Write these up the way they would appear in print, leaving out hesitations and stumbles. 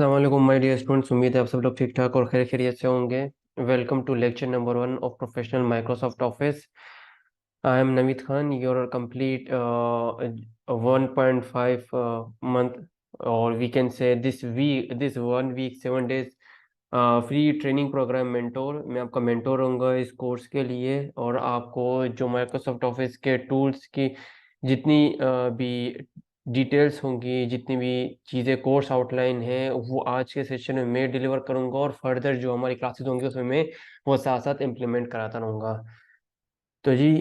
अस्सलाम my dear students. उम्मीद है आप सब लोग ठीक ठाक और खैर खैरियत से होंगे। Welcome to lecture number 1 of professional Microsoft office. I am Naveed Khan, your complete 1.5 month, और we can say this 1 week 7 days free training program mentor. मैं आपका मेंटोर होऊंगा इस कोर्स के लिए, और आपको जो माइक्रोसॉफ्ट ऑफिस के टूल्स की जितनी भी डिटेल्स होंगी, जितनी भी चीज़ें कोर्स आउटलाइन है, वो आज के सेशन में मैं डिलीवर करूंगा, और फर्दर जो हमारी क्लासेस होंगी उसमें मैं वो साथ साथ इम्प्लीमेंट कराता रहूँगा। तो जी,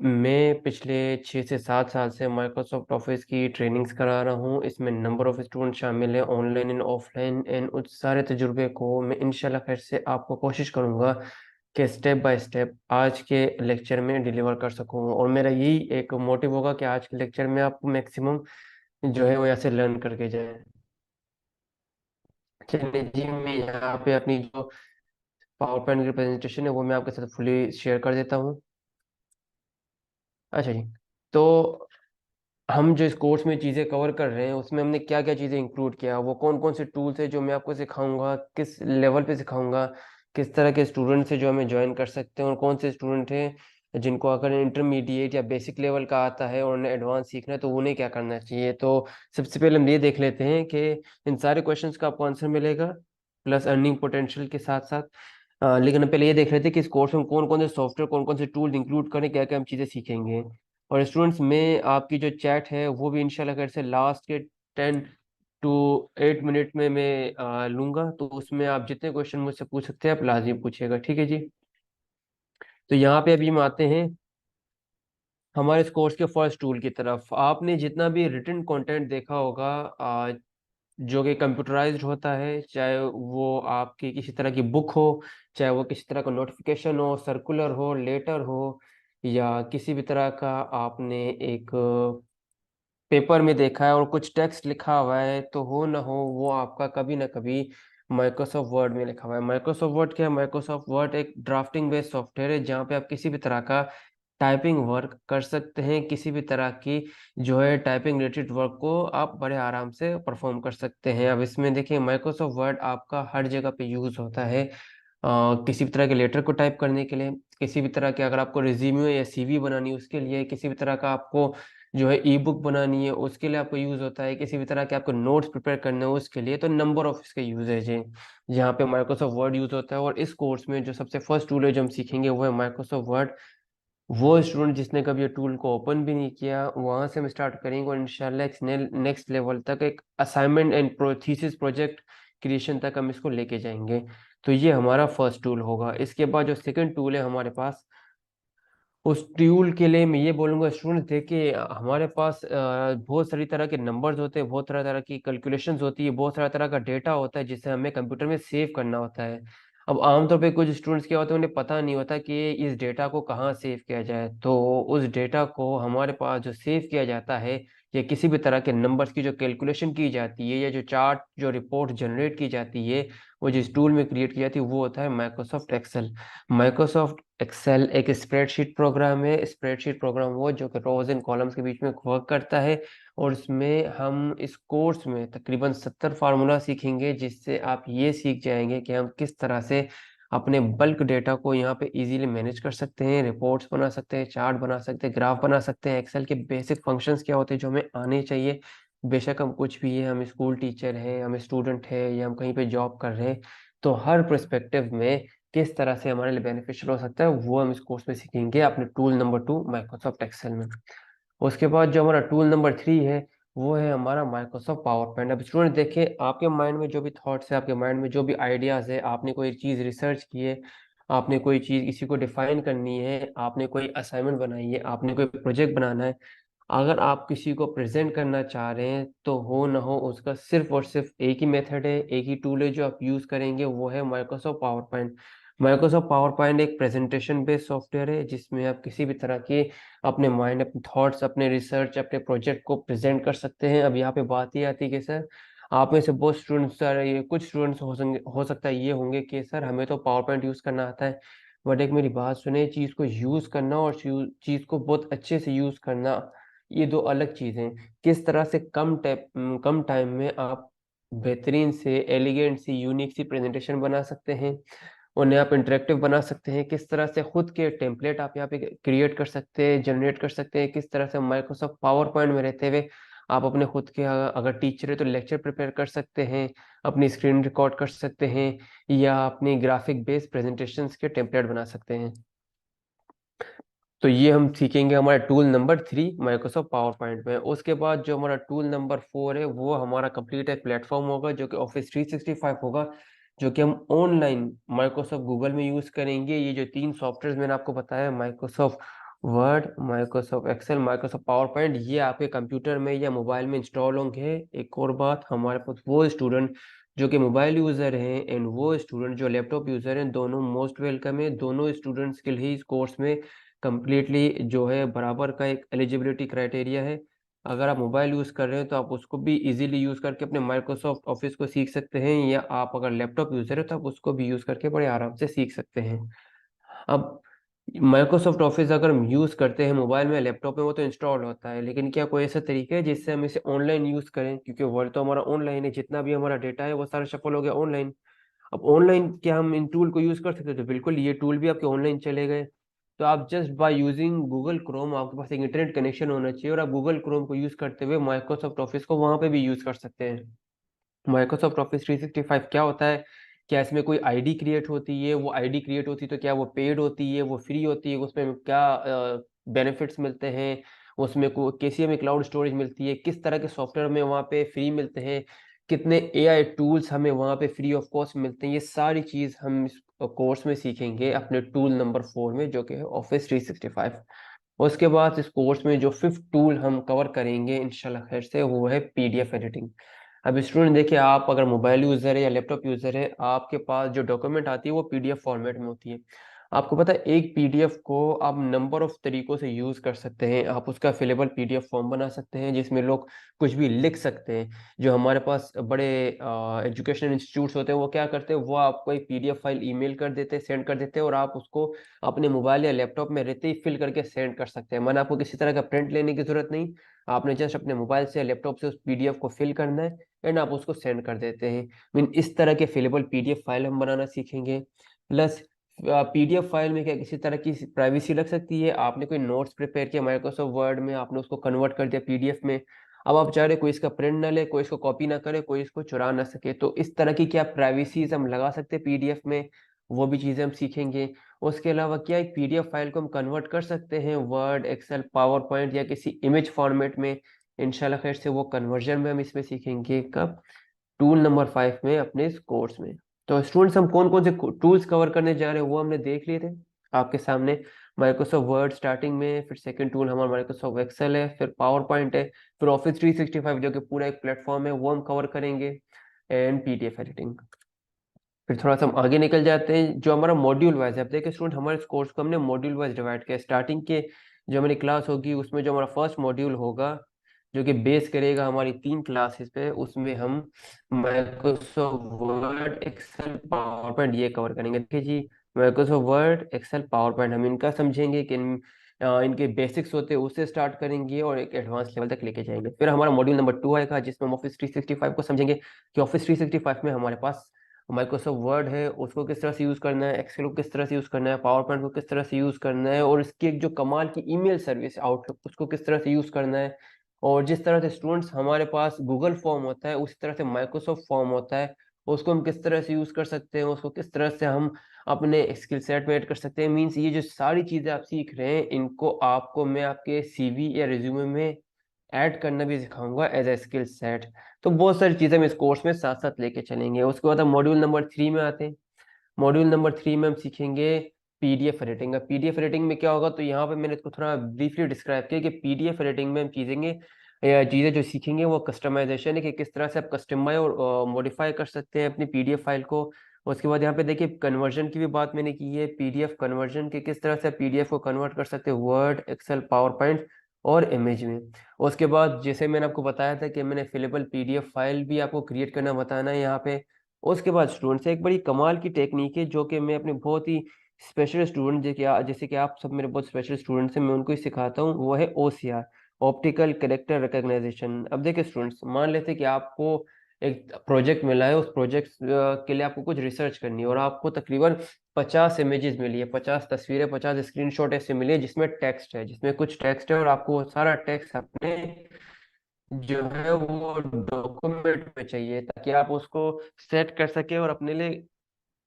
मैं पिछले 6 से 7 साल से माइक्रोसॉफ्ट ऑफिस की ट्रेनिंग्स करा रहा हूँ। इसमें नंबर ऑफ स्टूडेंट शामिल है, ऑनलाइन एंड ऑफलाइन, एंड उस सारे तजुर्बे को मैं इंशाल्लाह खैर से आपको कोशिश करूँगा कि स्टेप बाय स्टेप आज के लेक्चर में डिलीवर कर सकूँ। और मेरा यही एक मोटिव होगा कि आज के लेक्चर में आपको मैक्सिमम जो है वो यहाँ से लर्न करके जाए। चलिए जी, मैं यहाँ पे अपनी जो पावर पॉइंट की प्रेजेंटेशन है वो मैं आपके साथ फुली शेयर कर देता हूँ। अच्छा जी, तो हम जो इस कोर्स में चीज़ें कवर कर रहे हैं उसमें हमने क्या क्या चीज़ें इंक्लूड किया, वो कौन कौन से टूल्स है जो मैं आपको सिखाऊंगा, किस लेवल पे सिखाऊंगा, किस तरह के स्टूडेंट्स हैं जो हमें ज्वाइन कर सकते हैं, और कौन से स्टूडेंट हैं जिनको अगर इंटरमीडिएट या बेसिक लेवल का आता है और उन्हें एडवांस सीखना है तो उन्हें क्या करना चाहिए। तो सबसे पहले हम ये देख लेते हैं कि इन सारे क्वेश्चंस का आपको आंसर मिलेगा, प्लस अर्निंग पोटेंशियल के साथ साथ। लेकिन हम पहले ये देख रहे थे कि इस कोर्स में कौन कौन से सॉफ्टवेयर, कौन कौन से टूल इंक्लूड करें, क्या क्या हम चीज़ें सीखेंगे। और स्टूडेंट्स, मैं आपकी जो चैट है वो भी इंशाल्लाह खैर से लास्ट के 10 to 8 मिनट में मैं लूंगा, तो उसमें आप जितने क्वेश्चन मुझसे पूछ सकते हैं आप लाजमी पूछिएगा, ठीक है जी। तो यहाँ पे अभी हम आते हैं हमारे इस कोर्स के फर्स्ट टूल की तरफ। आपने जितना भी रिटन कंटेंट देखा होगा जो कि कंप्यूटराइज्ड होता है, चाहे वो आपकी किसी तरह की बुक हो, चाहे वो किसी तरह का नोटिफिकेशन हो, सर्कुलर हो, लेटर हो, या किसी भी तरह का आपने एक पेपर में देखा है और कुछ टेक्स्ट लिखा हुआ है, तो हो ना हो वो आपका कभी ना कभी माइक्रोसॉफ्ट वर्ड में लिखा हुआ है। माइक्रोसॉफ्ट वर्ड क्या है? माइक्रोसॉफ्ट वर्ड एक ड्राफ्टिंग बेस्ड सॉफ्टवेयर है जहाँ पे आप किसी भी तरह का टाइपिंग वर्क कर सकते हैं, किसी भी तरह की जो है टाइपिंग रिलेटेड वर्क को आप बड़े आराम से परफॉर्म कर सकते हैं। अब इसमें देखिए, माइक्रोसॉफ्ट वर्ड आपका हर जगह पे यूज़ होता है। किसी भी तरह के लेटर को टाइप करने के लिए, किसी भी तरह के अगर आपको रिज्यूमे या सीवी बनानी है उसके लिए, किसी भी तरह का आपको जो है ई बुक बनानी है उसके लिए आपको यूज़ होता है, किसी भी तरह के आपको नोट्स प्रिपेयर करने हो उसके लिए, तो नंबर ऑफ इसके यूजेज है जहाँ पे माइक्रोसॉफ्ट वर्ड यूज़ होता है। और इस कोर्स में जो सबसे फर्स्ट टूल है जो हम सीखेंगे वो है माइक्रोसॉफ्ट वर्ड। वो स्टूडेंट जिसने कभी ये टूल को ओपन भी नहीं किया, वहां से हम स्टार्ट करेंगे और इंशाल्लाह नेक्स्ट लेवल तक एक assignment and thesis project creation तक हम इसको लेके जाएंगे। तो ये हमारा फर्स्ट टूल होगा। इसके बाद जो सेकंड टूल है हमारे पास, उस टूल के लिए मैं ये बोलूँगा स्टूडेंट देखिए, हमारे पास बहुत सारी तरह के नंबर्स होते हैं, बहुत तरह तरह की कैलकुलेशंस होती है, बहुत सारा तरह का डेटा होता है जिसे हमें कंप्यूटर में सेव करना होता है। अब आमतौर पे कुछ स्टूडेंट्स क्या होते हैं, उन्हें पता नहीं होता कि इस डेटा को कहाँ सेव किया जाए। तो उस डेटा को हमारे पास जो सेव किया जाता है, या किसी भी तरह के नंबर्स की जो कैलकुलेशन की जाती है, या जो चार्ट जो रिपोर्ट जनरेट की जाती है, वो जिस टूल में क्रिएट की जाती है वो होता है माइक्रोसॉफ्ट एक्सेल। माइक्रोसॉफ्ट एक्सेल एक स्प्रेडशीट प्रोग्राम है। स्प्रेडशीट प्रोग्राम वो जो कि रोज एंड कॉलम्स के बीच में वर्क करता है, और इसमें हम इस कोर्स में तकरीबन 70 फार्मूला सीखेंगे, जिससे आप ये सीख जाएंगे कि हम किस तरह से अपने बल्क डेटा को यहाँ पे इजीली मैनेज कर सकते हैं, रिपोर्ट्स बना सकते हैं, चार्ट बना सकते हैं, ग्राफ बना सकते हैं। एक्सेल के बेसिक फंक्शंस क्या होते हैं जो हमें आने चाहिए, बेशक हम कुछ भी है, हम स्कूल टीचर हैं, हम स्टूडेंट हैं, या हम कहीं पे जॉब कर रहे हैं, तो हर पर्सपेक्टिव में किस तरह से हमारे लिए बेनिफिशियल हो सकता है वो हम इस कोर्स में सीखेंगे अपने टूल नंबर 2 माइक्रोसॉफ्ट एक्सेल में। उसके बाद जो हमारा टूल नंबर 3 है वो है हमारा माइक्रोसॉफ्ट पावर पॉइंट। अब स्टूडेंट देखिए, आपके माइंड में जो भी थॉट्स है, आपके माइंड में जो भी आइडियाज़ है, आपने कोई चीज़ रिसर्च की है, आपने कोई चीज़ किसी को डिफाइन करनी है, आपने कोई असाइनमेंट बनाई है, आपने कोई प्रोजेक्ट बनाना है, अगर आप किसी को प्रेजेंट करना चाह रहे हैं तो हो ना हो उसका सिर्फ और सिर्फ एक ही मेथड है, एक ही टूल है जो आप यूज़ करेंगे, वो है Microsoft power point. Microsoft power point एक प्रेजेंटेशन बेस्ड सॉफ्टवेयर है जिसमें आप किसी भी तरह के अपने माइंड, अपने थॉट्स, अपने रिसर्च, अपने प्रोजेक्ट को प्रेजेंट कर सकते हैं। अब यहाँ पे बात ये आती है कि सर, आप में से बहुत स्टूडेंट्स, सर ये कुछ स्टूडेंट्स हो सकता है ये होंगे कि सर हमें तो पावर पॉइंट यूज़ करना आता है, बट एक मेरी बात सुने, चीज़ को यूज़ करना और चीज़ को बहुत अच्छे से यूज़ करना, ये दो अलग चीज़ें हैं। किस तरह से कम टाइम में आप बेहतरीन से एलिगेंट सी यूनिक सी प्रेजेंटेशन बना सकते हैं, उन्हें आप इंटरेक्टिव बना सकते हैं, किस तरह से खुद के टेम्पलेट आप यहाँ पे क्रिएट कर सकते हैं, जनरेट कर सकते हैं, किस तरह से माइक्रोसॉफ्ट पावर पॉइंट में रहते हुए आप अपने खुद के, अगर टीचर है तो लेक्चर प्रिपेयर कर सकते हैं, अपनी स्क्रीन रिकॉर्ड कर सकते हैं, या अपनी ग्राफिक बेस्ड प्रेजेंटेशंस के टेम्पलेट बना सकते हैं। तो ये हम सीखेंगे हमारा tool number 3 Microsoft power point में। उसके बाद जो हमारा टूल नंबर 4 है वो हमारा कंप्लीट एक प्लेटफॉर्म होगा जो कि ऑफिस 365 होगा, जो कि हम ऑनलाइन माइक्रोसॉफ्ट गूगल में यूज करेंगे। ये जो 3 सॉफ्टवेयर मैंने आपको बताया, Microsoft Word, Microsoft Excel, Microsoft PowerPoint, ये आपके कंप्यूटर में या मोबाइल में इंस्टॉल होंगे। एक और बात, हमारे पास वो स्टूडेंट जो कि मोबाइल यूज़र हैं एंड वो स्टूडेंट जो लैपटॉप यूज़र हैं, दोनों मोस्ट वेलकम है। दोनों स्टूडेंट्स के लिए इस कोर्स में कम्प्लीटली जो है बराबर का एक एलिजिबिलिटी क्राइटेरिया है। अगर आप मोबाइल यूज़ कर रहे हैं तो आप उसको भी इजीली यूज़ करके अपने माइक्रोसॉफ्ट ऑफिस को सीख सकते हैं, या आप अगर लैपटॉप यूज़र है तो आप उसको भी यूज़ करके बड़े आराम से सीख सकते हैं। अब माइक्रोसॉफ्ट ऑफिस अगर हम यूज़ करते हैं मोबाइल में, लैपटॉप में, वो तो इंस्टॉल होता है, लेकिन क्या कोई ऐसा तरीका है जिससे हम इसे ऑनलाइन यूज़ करें? क्योंकि वर्ल्ड तो हमारा ऑनलाइन है, जितना भी हमारा डेटा है वो सारा शफल हो गया ऑनलाइन। अब ऑनलाइन क्या हम इन टूल को यूज कर सकते हैं? तो बिल्कुल, ये टूल भी आपके ऑनलाइन चले गए। तो आप just by using Google Chrome, आपके पास एक इंटरनेट कनेक्शन होना चाहिए और आप गूगल क्रोम को यूज करते हुए माइक्रोसॉफ्ट ऑफिस को वहां पे भी यूज कर सकते हैं। माइक्रोसॉफ्ट ऑफिस 365 क्या होता है? क्या इसमें कोई आईडी क्रिएट होती है? वो आईडी क्रिएट होती है तो क्या वो पेड होती है, वो फ्री होती है, उसमें क्या बेनिफिट्स मिलते हैं, उसमें को कैसी हमें क्लाउड स्टोरेज मिलती है, किस तरह के सॉफ्टवेयर में वहाँ पे फ्री मिलते हैं, कितने एआई टूल्स हमें वहाँ पे फ्री ऑफ कॉस्ट मिलते हैं, ये सारी चीज़ हम इस कोर्स में सीखेंगे अपने टूल नंबर 4 में, जो कि है ऑफिस 365। उसके बाद इस कोर्स में जो फिफ्थ टूल हम कवर करेंगे इंशाल्लाह खैर से, वो है पीडीएफ एडिटिंग। अब स्टूडेंट देखिए, आप अगर मोबाइल यूज़र है या लैपटॉप यूज़र है, आपके पास जो डॉक्यूमेंट आती है वो पीडीएफ फॉर्मेट में होती है। आपको पता है एक पीडीएफ को आप नंबर ऑफ तरीकों से यूज़ कर सकते हैं। आप उसका फिलेबल पीडीएफ फॉर्म बना सकते हैं जिसमें लोग कुछ भी लिख सकते हैं। जो हमारे पास बड़े एजुकेशनल इंस्टीट्यूट्स होते हैं वो क्या करते हैं, वो आपको एक पीडीएफ फाइल ईमेल कर देते हैं, सेंड कर देते हैं, और आप उसको अपने मोबाइल या लैपटॉप में रहते ही फिल करके सेंड कर सकते हैं। माना आपको किसी तरह का प्रिंट लेने की जरूरत नहीं, आपने जस्ट अपने मोबाइल से या लैपटॉप से उस पीडीएफ को फिल करना है एंड आप उसको सेंड कर देते हैं। मीन इस तरह के फिलेबल पीडीएफ फाइल हम बनाना सीखेंगे। प्लस पीडीएफ फाइल में क्या किसी तरह की प्राइवेसी लग सकती है? आपने कोई नोट्स प्रिपेयर किया माइक्रोसॉफ्ट वर्ड में, आपने उसको कन्वर्ट कर दिया पीडीएफ में, अब आप चाह रहे कोई इसका प्रिंट ना ले, कोई इसको कॉपी ना करे, कोई इसको चुरा ना सके, तो इस तरह की क्या प्राइवेसीज हम लगा सकते हैं पीडीएफ में, वो भी चीज़ें हम सीखेंगे। उसके अलावा क्या एक पीडीएफ फाइल को हम कन्वर्ट कर सकते हैं वर्ड, एक्सेल, पावर पॉइंट या किसी इमेज फॉर्मेट में? इंशाल्लाह खैर से वो कन्वर्जन में हम इसमें सीखेंगे कब? टूल नंबर 5 में अपने इस कोर्स में। तो स्टूडेंट्स, हम कौन कौन से टूल्स कवर करने जा रहे हैं वो हमने देख लिए थे आपके सामने। माइक्रोसॉफ्ट वर्ड स्टार्टिंग में, फिर सेकंड टूल हमारा माइक्रोसॉफ्ट एक्सेल है, फिर पावर पॉइंट है, फिर ऑफिस 365 जो कि पूरा एक प्लेटफॉर्म है वो हम कवर करेंगे, एंड पीडीएफ एडिटिंग। फिर थोड़ा सा हम आगे निकल जाते हैं, जो हमारा मॉड्यूल वाइज है। अब देखिए स्टूडेंट, हमारे इस कोर्स को हमने मॉड्यूल वाइज डिवाइड किया। स्टार्टिंग के जो हमारी क्लास होगी उसमें जो हमारा फर्स्ट मॉड्यूल होगा, जो कि बेस करेगा हमारी 3 क्लासेस पे, उसमें हम Microsoft Word, Excel, PowerPoint ये कवर करेंगे। देखिए जी, Microsoft Word, Excel, PowerPoint हम इनका समझेंगे कि इनके बेसिक्स होते हैं उससे स्टार्ट करेंगे और एक एडवांस लेवल तक लेके जाएंगे। फिर हमारा मॉड्यूल नंबर 2 आएगा जिसमें हम ऑफिस 365 को समझेंगे कि ऑफिस 365 में हमारे पास माइक्रोसॉफ्ट वर्ड है उसको किस तरह से यूज़ करना है, एक्सेल को किस तरह से यूज़ करना है, पावर पॉइंट को किस तरह से यूज़ करना है, और इसकी एक जो कमाल की ईमेल सर्विस आउटलुक उसको किस तरह से यूज़ करना है। और जिस तरह से स्टूडेंट्स हमारे पास गूगल फॉर्म होता है उसी तरह से माइक्रोसॉफ्ट फॉर्म होता है, उसको हम किस तरह से यूज़ कर सकते हैं, उसको किस तरह से हम अपने स्किल सेट में ऐड कर सकते हैं। मीन्स ये जो सारी चीज़ें आप सीख रहे हैं इनको आपको मैं आपके सीवी या रिज्यूमे में ऐड करना भी सिखाऊंगा एज ए स्किल सेट। तो बहुत सारी चीज़ें हम इस कोर्स में साथ साथ लेके चलेंगे। उसके बाद हम मॉड्यूल नंबर 3 में आते हैं। मॉड्यूल नंबर 3 में हम सीखेंगे पीडीएफ एडिटिंग। अब पीडीएफ एडिटिंग में क्या होगा, तो यहाँ पे मैंने इसको थोड़ा ब्रीफली डिस्क्राइब किया कि पीडीएफ एडिटिंग में हम चीज़ें जो सीखेंगे वो कस्टमाइजेशन है, कि किस तरह से आप कस्टमाइज और मॉडिफाई कर सकते हैं अपनी पीडीएफ फाइल को। उसके बाद यहाँ पे देखिए कन्वर्जन की भी बात मैंने की है, पीडीएफ कन्वर्जन के किस तरह से पीडीएफ को कन्वर्ट कर सकते हैं वर्ड, एक्सेल, पावर पॉइंट और इमेज में। उसके बाद जैसे मैंने आपको बताया था कि मैंने फिलेबल पीडीएफ फाइल भी आपको क्रिएट करना बताना है यहाँ पे। उसके बाद स्टूडेंट्स, एक बड़ी कमाल की टेक्निक है जो कि मैं अपने बहुत ही स्पेशल स्टूडेंट जैसे कि आप सब मेरे बहुत स्पेशल स्टूडेंट्स हैं, मैं उनको ही सिखाता हूँ, वो है ओसीआर, ऑप्टिकल कैरेक्टर रिकग्नाइजेशन। अब देखिए स्टूडेंट्स, मान लेते हैं कि आपको एक प्रोजेक्ट मिला है, उस प्रोजेक्ट के लिए आपको कुछ रिसर्च करनी है और आपको तकरीबन 50 इमेजेस मिली है, 50 तस्वीरें, 50 स्क्रीनशॉट ऐसे मिले हैं जिसमें टेक्स्ट है, जिसमें कुछ टेक्स्ट है, और आपको वो सारा टेक्स्ट अपने जो है वो डॉक्यूमेंट में चाहिए ताकि आप उसको सेट कर सके और अपने लिए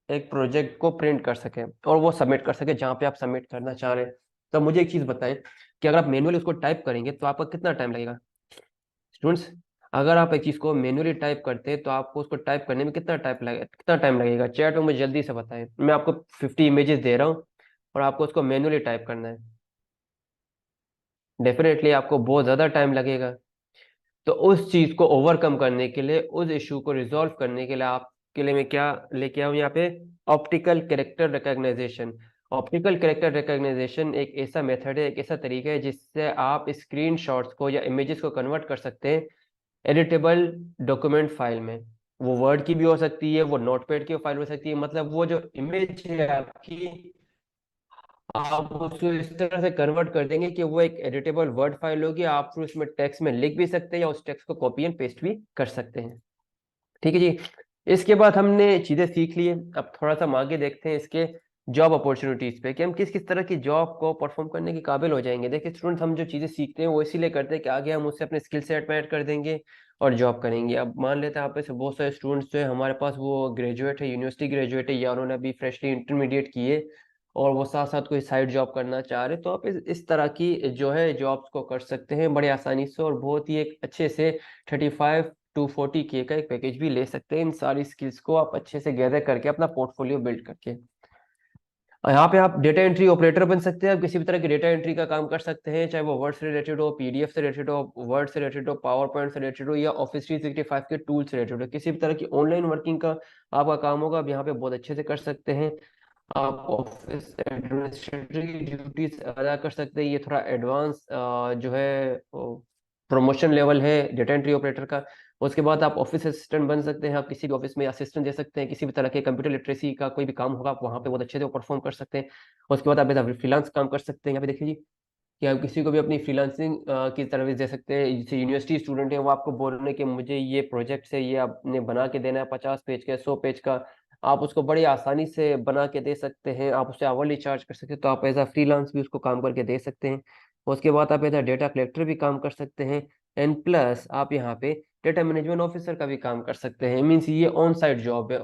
एक प्रोजेक्ट को प्रिंट कर सके और वो सबमिट कर सके जहाँ पे आप सबमिट करना चाह रहे हैं। तो मुझे एक चीज़ बताएं कि अगर आप मैनुअली उसको टाइप करेंगे तो आपका कितना टाइम लगेगा स्टूडेंट्स? अगर आप एक चीज़ को मैनुअली टाइप करते हैं तो आपको उसको टाइप करने में कितना टाइम लगेगा? चैट में मुझे जल्दी से बताएं। मैं आपको 50 इमेजेस दे रहा हूँ और आपको उसको मैनुअली टाइप करना है। डेफिनेटली आपको बहुत ज़्यादा टाइम लगेगा। तो उस चीज को ओवरकम करने के लिए, उस इशू को रिजॉल्व करने के लिए आपके लिए मैं क्या लेके आऊँ यहाँ पे? Optical character recognization. Optical character recognization एक ऐसा मेथड है, एक ऐसा तरीका है जिससे आप स्क्रीन शॉट्स को या इमेजेस को कन्वर्ट कर सकते हैं एडिटेबल डॉक्यूमेंट फाइल में। वो वर्ड की भी हो सकती है, वो नोटपैड की फाइल हो सकती है, मतलब वो जो इमेज है आपकी, आप उसको इस तरह से कन्वर्ट कर देंगे कि वो एक एडिटेबल वर्ड फाइल होगी। आप फिर उसमें टेक्स्ट में लिख भी सकते हैं या उस टेक्स्ट को कॉपी एंड पेस्ट भी कर सकते हैं। ठीक है जी। इसके बाद हमने चीजें सीख ली है, अब थोड़ा सा हम आगे देखते हैं इसके जॉब अपॉर्चुनिटीज पे कि हम किस किस तरह की जॉब को परफॉर्म करने के काबिल हो जाएंगे। देखिए स्टूडेंट, हम जो चीजें सीखते हैं वो इसीलिए करते हैं कि आगे हम उससे अपने स्किल सेट में ऐड कर देंगे और जॉब करेंगे। अब मान लेते हैं आप में से बहुत सारे स्टूडेंट्स जो है हमारे पास वो ग्रेजुएट है, यूनिवर्सिटी ग्रेजुएट है, या उन्होंने अभी फ्रेशली इंटरमीडिएट किए और वो साथ साथ कोई साइड जॉब करना चाह रहे, तो आप इस तरह की जो है जॉब्स को कर सकते हैं बड़े आसानी से और बहुत ही एक अच्छे से 35 to 40 K का एक पैकेज भी ले सकते हैं इन सारी स्किल्स को आप अच्छे से गैदर करके अपना पोर्टफोलियो बिल्ड करके। और यहाँ पे आप डेटा एंट्री ऑपरेटर बन सकते हैं। आप किसी भी तरह की डेटा एंट्री का काम कर सकते हैं, चाहे वो वर्ड से रिलेटेड हो, पीडीएफ से रिलेटेड हो, वर्ड से रिलेटेड हो, पावर पॉइंट से रिलेटेड हो, या ऑफिस 365 के टूल से रिलेटेड हो। किसी भी तरह की ऑनलाइन वर्किंग का आपका काम होगा, आप यहाँ पे बहुत अच्छे से कर सकते हैं। आप ऑफिस एडमिनिस्ट्रेटिव ड्यूटीज अदा कर सकते हैं। ये थोड़ा एडवांस जो है प्रमोशन लेवल है डेटा एंट्री ऑपरेटर का। उसके बाद आप ऑफिस असिस्टेंट बन सकते हैं। आप किसी भी ऑफिस में असिस्टेंट दे सकते हैं, किसी भी तरह के कंप्यूटर लिटरेसी का कोई भी काम होगा आप वहाँ पे बहुत अच्छे से परफॉर्म कर सकते हैं। उसके बाद आप एज फ्रीलांस काम कर सकते हैं। यहाँ पे देखिए जी कि आप किसी को भी अपनी फ्रीलांसिंग की सर्विस दे सकते हैं। जैसे यूनिवर्सिटी स्टूडेंट है, वो आपको बोल रहे हैं कि मुझे ये प्रोजेक्ट है, ये आपने बना के देना है, 50 पेज का, 100 पेज का, आप उसको बड़ी आसानी से बना के दे सकते हैं। आप उससे आवरली चार्ज कर सकते हैं, तो आप एज अ फ्रीलांस भी उसको काम करके दे सकते हैं। उसके बाद आप एज अ डेटा कलेक्टर भी काम कर सकते हैं। एंड प्लस आप यहाँ पे डेटा मैनेजमेंट ऑफिसर का भी काम कर सकते हैं। मीन्स ये ऑन साइट जॉब है,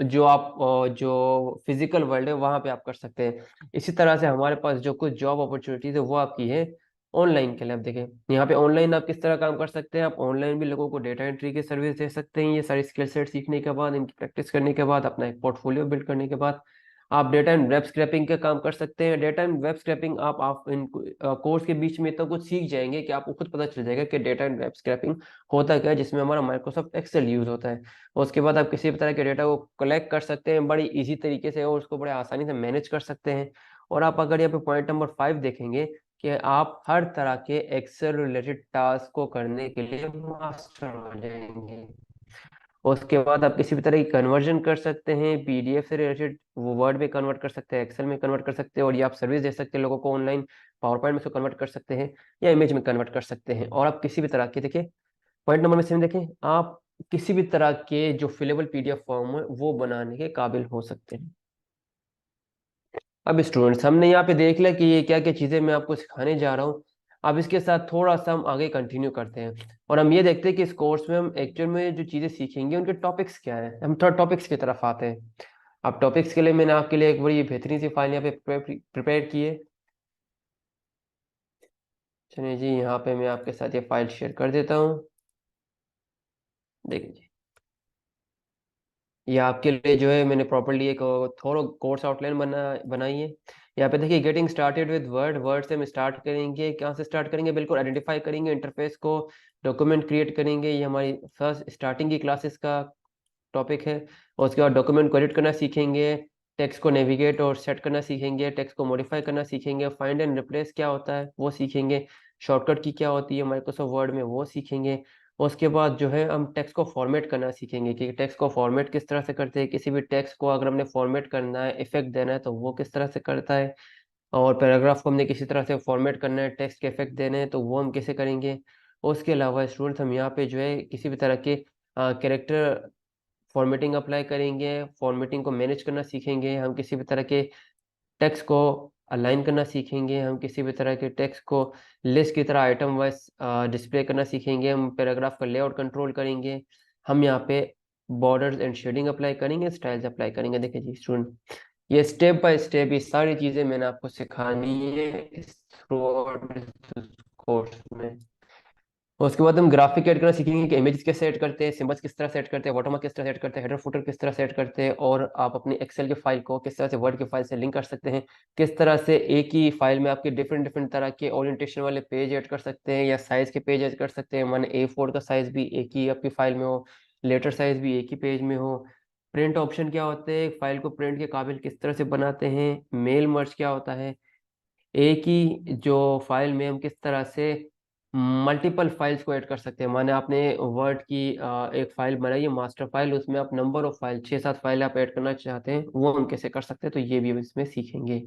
जो आप जो फिजिकल वर्ल्ड है वहां पे आप कर सकते हैं। इसी तरह से हमारे पास जो कुछ जॉब अपॉर्चुनिटीज है वो आपकी है ऑनलाइन के लिए। आप देखें यहाँ पे ऑनलाइन आप किस तरह काम कर सकते हैं। आप ऑनलाइन भी लोगों को डेटा एंट्री की सर्विस दे सकते हैं। ये सारी स्किल सेट सीखने के बाद, इनकी प्रैक्टिस करने के बाद, अपना एक पोर्टफोलियो बिल्ड करने के बाद आप डेटा एंड वेब स्क्रैपिंग का काम कर सकते हैं। डेटा एंड वेब स्क्रैपिंग आप इन कोर्स के बीच में तो कुछ सीख जाएंगे कि आपको खुद पता चल जाएगा कि डेटा एंड वेब स्क्रैपिंग होता क्या है, जिसमें हमारा माइक्रोसॉफ्ट एक्सेल यूज होता है। और उसके बाद आप किसी भी तरह के डेटा को कलेक्ट कर सकते हैं बड़ी इजी तरीके से और उसको बड़े आसानी से मैनेज कर सकते हैं। और आप अगर यहाँ पे पॉइंट नंबर 5 देखेंगे कि आप हर तरह के एक्सेल रिलेटेड टास्क को करने के लिए मास्टर हो जाएंगे। उसके बाद आप किसी भी तरह की कन्वर्जन कर सकते हैं, पीडीएफ से रिलेटेड वो वर्ड में कन्वर्ट कर सकते हैं, एक्सेल में कन्वर्ट कर सकते हैं, और ये आप सर्विस दे सकते हैं लोगों को ऑनलाइन। पावर पॉइंट में से कन्वर्ट कर सकते हैं या इमेज में कन्वर्ट कर सकते हैं। और आप किसी भी तरह की, देखिए पॉइंट नंबर में से देखें, आप किसी भी तरह के जो फिलेबल पीडीएफ फॉर्म है वो बनाने के काबिल हो सकते हैं। अब स्टूडेंट्स, हमने यहाँ पे देख लिया कि ये क्या क्या चीजें मैं आपको सिखाने जा रहा हूँ। अब इसके साथ थोड़ा सा हम आगे कंटिन्यू करते हैं और हम ये देखते हैं कि इस कोर्स में हम एक्चुअल में जो चीजें सीखेंगे उनके टॉपिक्स क्या है। हम थोड़ा टॉपिक्स की तरफ आते हैं। अब टॉपिक्स के लिए मैंने आपके लिए एक बड़ी बेहतरीन सी फाइल यहाँ पे प्रिपेयर की है। चलिए जी, यहाँ पे मैं आपके साथ ये फाइल शेयर कर देता हूँ। देखिए, ये आपके लिए जो है मैंने प्रॉपरली एक थोड़ा कोर्स आउटलाइन बनाई है। यहाँ पे देखिए, getting started with word. Word से हम स्टार्ट करेंगे। कहाँ से स्टार्ट करेंगे? बिल्कुल आइडेंटिफाई करेंगे इंटरफेस को, डॉक्यूमेंट क्रिएट करेंगे। ये हमारी फर्स्ट स्टार्टिंग की क्लासेस का टॉपिक है। और उसके बाद डॉक्यूमेंट को एडिट करना सीखेंगे, टेक्स्ट को नेविगेट और सेट करना सीखेंगे, टेक्स्ट को मॉडिफाई करना सीखेंगे, फाइंड एंड रिप्लेस क्या होता है वो सीखेंगे, शॉर्टकट की क्या होती है माइक्रोसॉफ्ट वर्ड में वो सीखेंगे। उसके बाद जो है हम टेक्स्ट को फॉर्मेट करना सीखेंगे कि टेक्स्ट को फॉर्मेट किस तरह से करते हैं। किसी भी टेक्स्ट को अगर हमने फॉर्मेट करना है, इफेक्ट देना है, तो वो किस तरह से करता है। और पैराग्राफ को हमने किसी तरह से फॉर्मेट करना है, टेक्स्ट के इफेक्ट देने हैं, तो वो हम कैसे करेंगे। और उसके अलावा स्टूडेंट्स, हम यहाँ पे जो है किसी भी तरह के कैरेक्टर फॉर्मेटिंग अप्लाई करेंगे, फॉर्मेटिंग को मैनेज करना सीखेंगे, हम किसी भी तरह के टेक्स्ट को अलाइन करना सीखेंगे, हम किसी भी तरह के टेक्स्ट को लिस्ट की तरह आइटम वाइज डिस्प्ले करना सीखेंगे, हम पैराग्राफ का लेआउट कंट्रोल करेंगे, हम यहाँ पे बॉर्डर्स एंड शेडिंग अप्लाई करेंगे, स्टाइल्स अप्लाई करेंगे। देखिए जी स्टूडेंट, ये स्टेप बाय स्टेप ये सारी चीजें मैंने आपको सिखानी है इस थ्रू आउट कोर्स में। उसके बाद हम ग्राफिक ऐड करना सीखेंगे कि इमेजेस कैसे सेट करते हैं, सिंबल्स किस तरह सेट करते हैं, वाटरमार्क किस तरह सेट करते हैं, हेडर फुटर किस तरह सेट करते हैं, और आप अपनी एक्सेल के फाइल को किस तरह से वर्ड के फाइल से लिंक कर सकते हैं, किस तरह से एक ही फाइल में आपके डिफरेंट डिफरेंट तरह के ओरिएंटेशन वाले पेज ऐड कर सकते हैं या साइज के पेज ऐड कर सकते हैं। माने A4 का साइज भी एक ही आपकी फाइल में हो, लेटर साइज भी एक ही पेज में हो। प्रिंट ऑप्शन क्या होते हैं, फाइल को प्रिंट के काबिल किस तरह से बनाते हैं। मेल मर्ज क्या होता है, एक ही जो फाइल में हम किस तरह से मल्टीपल फाइल्स को ऐड कर सकते हैं। माने आपने वर्ड की एक फाइल बनाई है मास्टर फाइल, उसमें आप नंबर ऑफ फाइल 6-7 फाइल आप ऐड करना चाहते हैं, वो हम कैसे कर सकते हैं, तो ये भी हम इसमें सीखेंगे।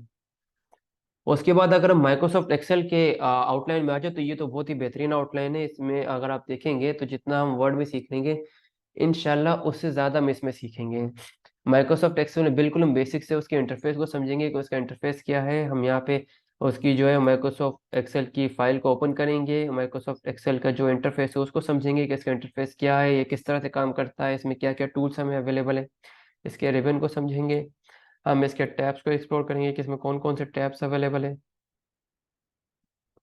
उसके बाद अगर हम माइक्रोसॉफ्ट एक्सेल के आउटलाइन में आ जाए तो ये तो बहुत ही बेहतरीन आउटलाइन है। इसमें अगर आप देखेंगे तो जितना हम वर्ड में सीख लेंगे इनशाला उससे ज़्यादा हम इसमें सीखेंगे। माइक्रोसॉफ्ट एक्सेल में बिल्कुल हम बेसिक से उसके इंटरफेस को समझेंगे कि उसका इंटरफेस क्या है। हम यहाँ पे उसकी जो है माइक्रोसॉफ्ट एक्सेल की फाइल को ओपन करेंगे, माइक्रोसॉफ्ट एक्सेल का जो इंटरफेस है उसको समझेंगे कि इसका इंटरफेस क्या है, ये किस तरह से काम करता है, इसमें क्या क्या टूल्स हमें अवेलेबल है, इसके रिबन को समझेंगे। हम इसके टैब्स को एक्सप्लोर करेंगे कि इसमें कौन कौन से टैब्स अवेलेबल है।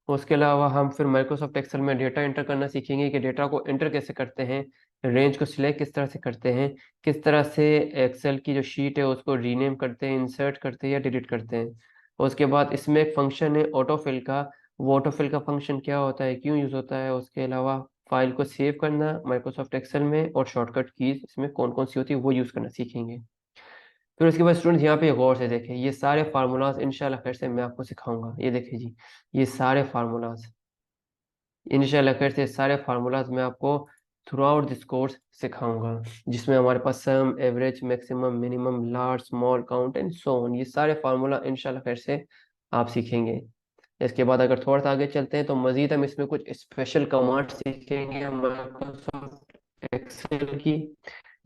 उसके अलावा हम फिर माइक्रोसॉफ्ट एक्सेल में डेटा एंटर करना सीखेंगे कि डेटा को एंटर कैसे करते हैं, रेंज को सिलेक्ट किस तरह से करते हैं, किस तरह से एक्सेल की जो शीट है उसको रीनेम करते हैं, इंसर्ट करते हैं या डिलीट करते हैं। उसके बाद इसमें एक फंक्शन है ऑटोफिल का, वो ऑटोफिल का फंक्शन क्या होता है, क्यों यूज़ होता है। उसके अलावा फाइल को सेव करना माइक्रोसॉफ्ट एक्सेल में और शॉर्टकट कीज इसमें कौन कौन सी होती है वो यूज़ करना सीखेंगे। फिर उसके बाद स्टूडेंट्स यहाँ पे गौर से देखें, ये सारे फार्मूलाज इंशाल्लाह खैर से मैं आपको सिखाऊंगा। ये देखिए जी, ये सारे फार्मूलाज इंशाल्लाह खैर से सारे फार्मूलाज मैं आपको थ्रू आउट दिस कोर्स सिखाऊंगा, जिसमें हमारे पास sum, average, maximum, minimum, large, small, count and so on, ये सारे फार्मूला इंशाल्लाह खैर से आप सीखेंगे। इसके बाद अगर थोड़ा सा आगे चलते हैं तो मजीद हम इसमें कुछ स्पेशल कमांड सीखेंगे माइक्रोसॉफ्ट एक्सेल की,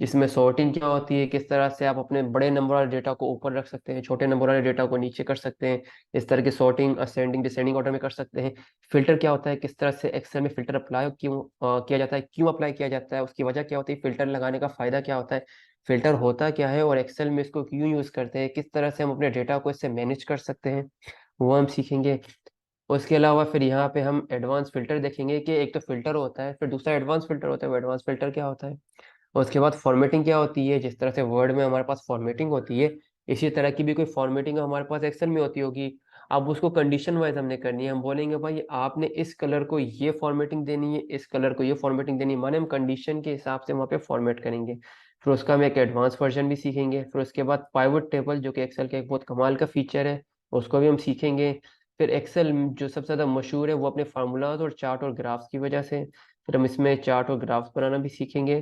जिसमें सॉर्टिंग क्या होती है, किस तरह से आप अपने बड़े नंबर वाले डेटा को ऊपर रख सकते हैं, छोटे नंबर वाले डेटा को नीचे कर सकते हैं, इस तरह की सॉर्टिंग असेंडिंग डिसेंडिंग ऑर्डर में कर सकते हैं। फिल्टर क्या होता है, किस तरह से एक्सेल में फिल्टर अप्लाई क्यों किया जाता है, क्यों अप्लाई किया जाता है, उसकी वजह क्या होती है, फिल्टर लगाने का फायदा क्या होता है, फिल्टर होता क्या है और एक्सेल में इसको क्यों यूज करते हैं, किस तरह से हम अपने डेटा को इससे मैनेज कर सकते हैं, वो हम सीखेंगे। उसके अलावा फिर यहाँ पे हम एडवांस फिल्टर देखेंगे कि एक तो फिल्टर होता है फिर दूसरा एडवांस फिल्टर होता है, वो एडवांस फिल्टर क्या होता है। उसके बाद फॉर्मेटिंग क्या होती है, जिस तरह से वर्ड में हमारे पास फॉर्मेटिंग होती है इसी तरह की भी कोई फॉर्मेटिंग हमारे पास एक्सेल में होती होगी। अब उसको कंडीशन वाइज हमने करनी है, हम बोलेंगे भाई आपने इस कलर को ये फॉर्मेटिंग देनी है, इस कलर को ये फॉर्मेटिंग देनी है, माने हम कंडीशन के हिसाब से वहाँ पे फॉर्मेट करेंगे। फिर उसका हम एक एडवांस वर्जन भी सीखेंगे। फिर उसके बाद पाइवट टेबल जो कि एक्सेल का एक बहुत कमाल का फीचर है, उसको भी हम सीखेंगे। फिर एक्सेल जो सबसे ज़्यादा मशहूर है वो अपने फार्मूलाज और चार्ट और ग्राफ्स की वजह से, फिर हम इसमें चार्ट और ग्राफ्स बनाना भी सीखेंगे।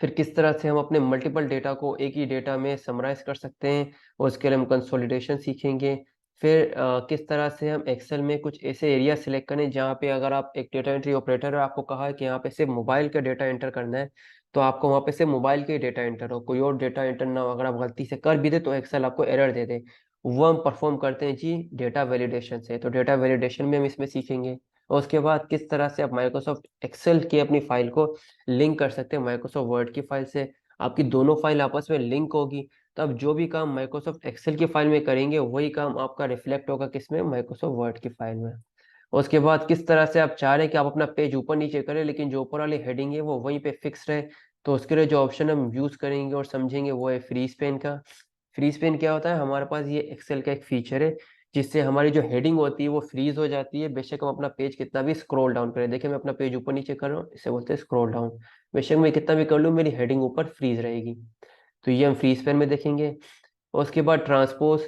फिर किस तरह से हम अपने मल्टीपल डेटा को एक ही डेटा में समराइज कर सकते हैं, और उसके लिए हम कंसोलिडेशन सीखेंगे। फिर किस तरह से हम एक्सेल में कुछ ऐसे एरिया सिलेक्ट करें जहाँ पे अगर आप एक डेटा एंट्री ऑपरेटर है, आपको कहा है कि यहाँ पे सिर्फ मोबाइल का डेटा एंटर करना है, तो आपको वहाँ पे सिर्फ मोबाइल का ही डेटा एंटर हो, कोई और डेटा एंटर ना हो। अगर आप गलती से कर भी दे तो एक्सेल आपको एरर दे दे। वो हम परफॉर्म करते हैं जी डेटा वैलिडेशन से, तो डेटा वैलिडेशन में हम इसमें सीखेंगे। और उसके बाद किस तरह से आप माइक्रोसॉफ्ट एक्सेल की अपनी फाइल को लिंक कर सकते हैं माइक्रोसॉफ्ट वर्ड की फाइल से, आपकी दोनों फाइल आपस में लिंक होगी, तब जो भी काम माइक्रोसॉफ्ट एक्सेल की फाइल में करेंगे वही काम आपका रिफ्लेक्ट होगा किसमें, माइक्रोसॉफ्ट वर्ड की फाइल में। उसके बाद किस तरह से आप चाह रहे हैं कि आप अपना पेज ऊपर नीचे करें लेकिन जो ऊपर वाली हेडिंग है वो वहीं पे फिक्स रहे, तो उसके लिए जो ऑप्शन हम यूज करेंगे और समझेंगे वो है फ्री स्पेन का। फ्री स्पेन क्या होता है, हमारे पास ये एक्सेल का एक फीचर है जिससे हमारी जो हेडिंग होती है वो फ्रीज हो जाती है, बेशक हम अपना पेज कितना भी स्क्रॉल डाउन करें। देखिए मैं अपना पेज ऊपर नीचे कर रहा हूँ, इसे बोलते हैं स्क्रॉल डाउन, बेशक मैं कितना भी कर लूँ मेरी हेडिंग ऊपर फ्रीज रहेगी। तो ये हम फ्री स्पेन में देखेंगे। और उसके बाद ट्रांसपोज,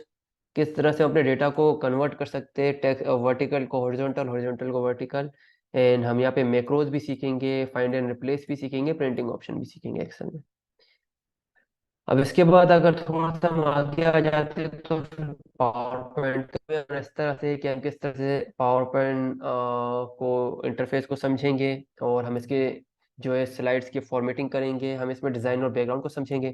किस तरह से हम अपने डेटा को कन्वर्ट कर सकते हैं, टेक्स्ट वर्टिकल को हॉरिजॉन्टल, हॉरिजॉन्टल को वर्टिकल। एंड हम यहाँ पे मैक्रोज भी सीखेंगे, फाइंड एंड रिप्लेस भी सीखेंगे, प्रिंटिंग ऑप्शन भी सीखेंगे एक्सेल में। अब इसके बाद अगर थोड़ा सा हम आगे आ जाते हैं तो फिर पावर पॉइंट में हम इस तरह से कि हम किस तरह से पावर पॉइंट को इंटरफेस को समझेंगे और हम इसके जो है स्लाइड्स की फॉर्मेटिंग करेंगे, हम इसमें डिज़ाइन और बैकग्राउंड को समझेंगे,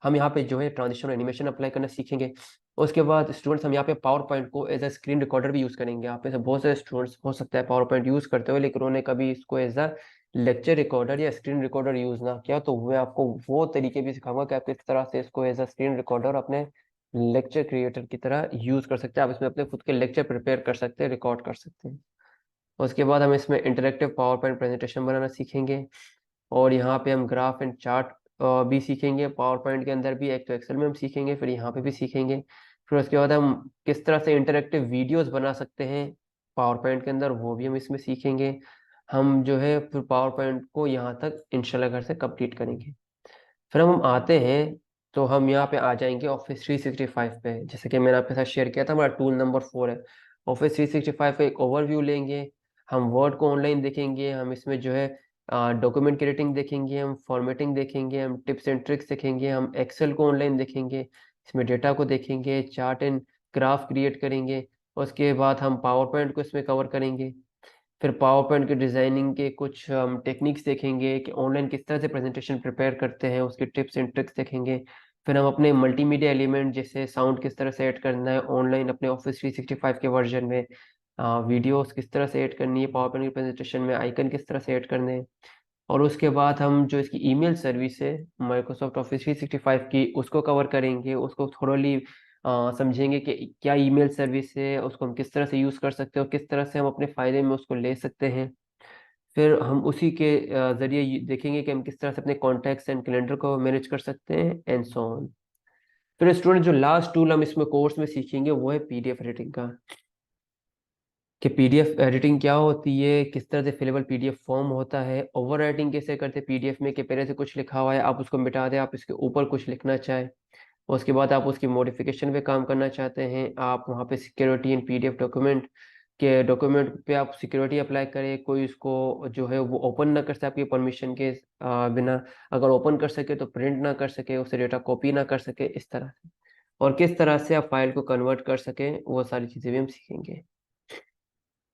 हम यहाँ पे जो है ट्रांजिशन और एनिमेशन अप्लाई करना सीखेंगे। उसके बाद स्टूडेंट्स हम यहाँ पे पावर पॉइंट को एज अ स्क्रीन रिकॉर्डर भी यूज़ करेंगे। आप में से बहुत सारे स्टूडेंट्स हो सकता है पावर पॉइंट यूज़ करते हुए, लेकिन उन्होंने कभी इसको एज अ लेक्चर रिकॉर्डर या स्क्रीन रिकॉर्डर यूज़ ना किया, तो मैं आपको वो तरीके भी सिखाऊंगा कि आप किस तरह से इसको एज अ स्क्रीन रिकॉर्डर अपने लेक्चर क्रिएटर की तरह यूज़ कर सकते हैं। आप इसमें अपने खुद के लेक्चर प्रिपेयर कर सकते हैं, रिकॉर्ड कर सकते हैं। उसके बाद हम इसमें इंटरेक्टिव पावर पॉइंट प्रेजेंटेशन बनाना सीखेंगे, और यहाँ पे हम ग्राफ एंड चार्ट भी सीखेंगे। पावर पॉइंट के अंदर भी, एक तो एक्सेल में हम सीखेंगे, फिर यहाँ पे भी सीखेंगे। फिर उसके बाद हम किस तरह से इंटरेक्टिव वीडियोस बना सकते हैं पावर पॉइंट के अंदर, वो भी हम इसमें सीखेंगे। हम जो है फिर पावर पॉइंट को यहाँ तक इंशाल्लाह घर से कंप्लीट करेंगे। फिर हम आते हैं, तो हम यहाँ पे आ जाएंगे ऑफिस 365 पे। जैसे कि मैंने आपके साथ शेयर किया था, हमारा टूल नंबर 4 है। ऑफिस 365 का एक ओवरव्यू लेंगे, हम वर्ड को ऑनलाइन देखेंगे, हम इसमें जो है डॉक्यूमेंट क्रिएटिंग देखेंगे, हम फॉर्मेटिंग देखेंगे, हम टिप्स एंड ट्रिक्स देखेंगे, हम एक्सेल को ऑनलाइन देखेंगे, इसमें डेटा को देखेंगे, चार्ट एंड ग्राफ क्रिएट करेंगे। उसके बाद हम पावर पॉइंट को इसमें कवर करेंगे। फिर पावर पॉइंट की डिज़ाइनिंग के कुछ हम टेक्निक्स देखेंगे कि ऑनलाइन किस तरह से प्रेजेंटेशन प्रिपेयर करते हैं, उसके टिप्स एंड ट्रिक्स देखेंगे। फिर हम अपने मल्टीमीडिया एलिमेंट जैसे साउंड किस तरह से ऐड करना है ऑनलाइन अपने ऑफिस 365 के वर्जन में, वीडियोस किस तरह से ऐड करनी है पावर पॉइंट की प्रेजेंटेशन में, आइकन किस तरह से ऐड करने हैं। और उसके बाद हम जो इसकी ईमेल सर्विस है माइक्रोसॉफ्ट ऑफिस 365 की, उसको कवर करेंगे, उसको थोड़ली समझेंगे कि क्या ईमेल सर्विस है, उसको हम किस तरह से यूज़ कर सकते हैं और किस तरह से हम अपने फ़ायदे में उसको ले सकते हैं। फिर हम उसी के ज़रिए देखेंगे कि हम किस तरह से अपने कॉन्टैक्ट्स एंड कैलेंडर को मैनेज कर सकते हैं, एंड सो ऑन। फिर स्टूडेंट जो लास्ट टूल हम इसमें कोर्स में सीखेंगे वो है पीडीएफ एडिटिंग का, कि पीडीएफ एडिटिंग क्या होती है, किस तरह से फिलेबल पीडीएफ फॉर्म होता है, ओवर राइटिंग कैसे करते हैं पीडीएफ में, कि पहले से कुछ लिखा हुआ है आप उसको मिटा दें, आप इसके ऊपर कुछ लिखना चाहें। उसके बाद आप उसकी मॉडिफिकेशन पे काम करना चाहते हैं, आप वहाँ पे सिक्योरिटी इन पीडीएफ डॉक्यूमेंट के डॉक्यूमेंट पे आप सिक्योरिटी अप्लाई करें, कोई उसको जो है वो ओपन ना कर सके आपकी परमिशन के बिना, अगर ओपन कर सके तो प्रिंट ना कर सके, उससे डेटा कॉपी ना कर सके, इस तरह से। और किस तरह से आप फाइल को कन्वर्ट कर सकें, वो सारी चीज़ें भी हम सीखेंगे।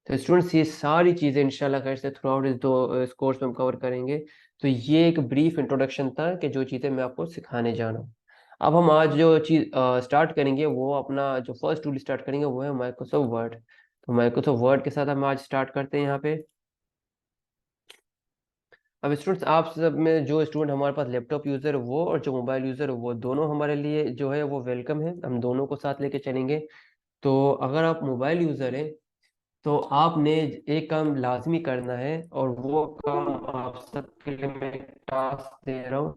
तो स्टूडेंट्स ये सारी चीज़ें इंशाल्लाह खैर से थ्रू आउट इस कोर्स में हम कवर करेंगे। तो ये एक ब्रीफ इंट्रोडक्शन था कि जो चीज़ें मैं आपको सिखाने जा रहा हूँ। अब हम आज जो चीज़ स्टार्ट करेंगे, वो अपना जो फर्स्ट टूल स्टार्ट करेंगे वो है माइक्रोसॉफ्ट वर्ड। तो माइक्रोसॉफ्ट वर्ड के साथ हम आज स्टार्ट करते हैं यहाँ पे। अब स्टूडेंट्स आप सब में जो स्टूडेंट हमारे पास लैपटॉप यूज़र है वो, और जो मोबाइल यूज़र है वो, दोनों हमारे लिए जो है वो वेलकम है, हम दोनों को साथ लेके चलेंगे। तो अगर आप मोबाइल यूज़र हैं तो आपने एक काम लाजमी करना है, और वो काम आप सबके लिए मैं टास्क दे रहा हूँ